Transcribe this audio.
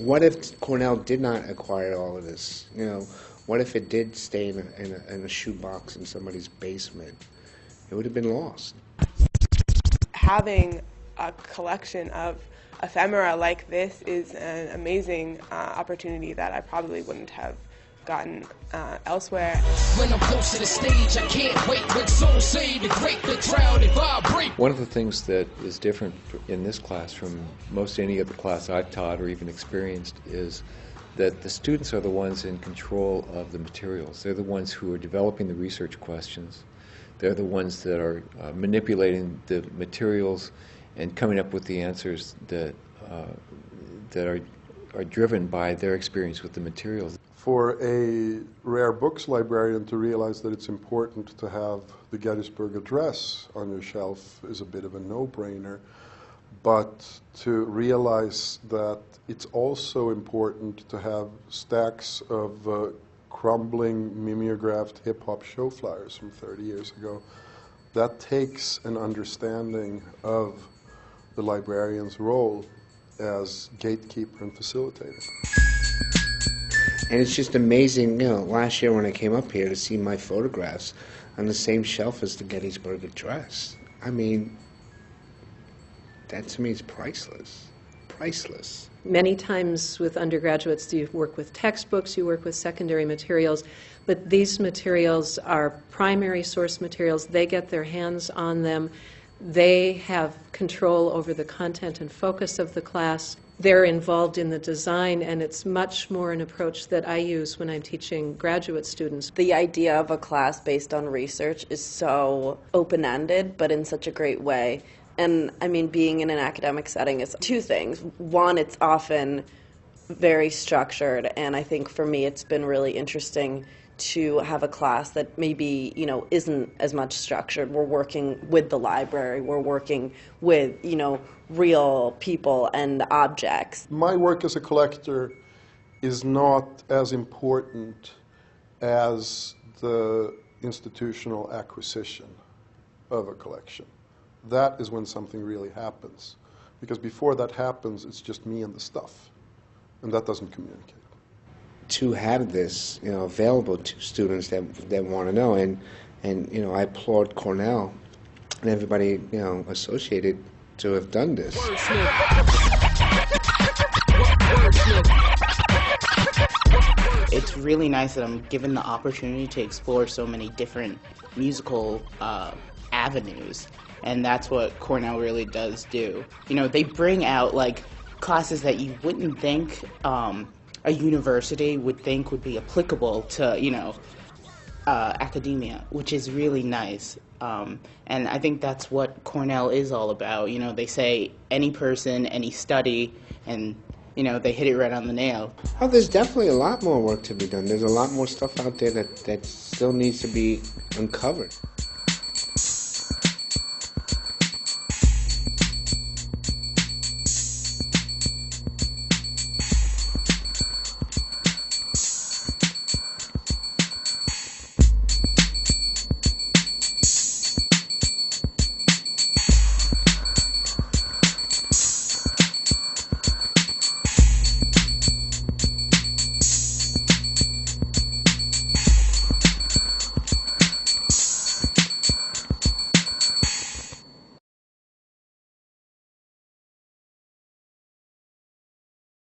What if Cornell did not acquire all of this? You know, what if it did stay in a shoebox in somebody's basement? It would have been lost. Having a collection of ephemera like this is an amazing opportunity that I probably wouldn't have gotten elsewhere. When I'm close to the stage, I can't wait. When souls say to break the crowd and vibrate. One of the things that is different in this class from most any other class I've taught or even experienced is that the students are the ones in control of the materials. They're the ones who are developing the research questions. They're the ones that are manipulating the materials and coming up with the answers that are driven by their experience with the materials. For a rare books librarian to realize that it's important to have the Gettysburg Address on your shelf is a bit of a no-brainer, but to realize that it's also important to have stacks of crumbling mimeographed hip-hop show flyers from 30 years ago, that takes an understanding of the librarian's role as gatekeeper and facilitator. And it's just amazing, you know, last year when I came up here to see my photographs on the same shelf as the Gettysburg Address. I mean, that to me is priceless. Priceless. Many times with undergraduates you work with textbooks, you work with secondary materials, but these materials are primary source materials. They get their hands on them. They have control over the content and focus of the class. They're involved in the design, and it's much more an approach that I use when I'm teaching graduate students. The idea of a class based on research is so open-ended, but in such a great way. And I mean, being in an academic setting is two things. One, it's often very structured, and I think for me it's been really interesting to have a class that maybe, you know, isn't as much structured. We're working with the library, we're working with, you know, real people and objects. My work as a collector is not as important as the institutional acquisition of a collection. That is when something really happens. Because before that happens, it's just me and the stuff. And that doesn't communicate. To have this, you know, available to students that want to know, and you know, I applaud Cornell and everybody, you know, associated to have done this. It's really nice that I'm given the opportunity to explore so many different musical avenues, and that's what Cornell really does do. You know, they bring out like classes that you wouldn't think a university would think would be applicable to, you know, academia, which is really nice. And I think that's what Cornell is all about. You know, they say any person, any study, and, you know, they hit it right on the nail. Oh, there's definitely a lot more work to be done. There's a lot more stuff out there that still needs to be uncovered.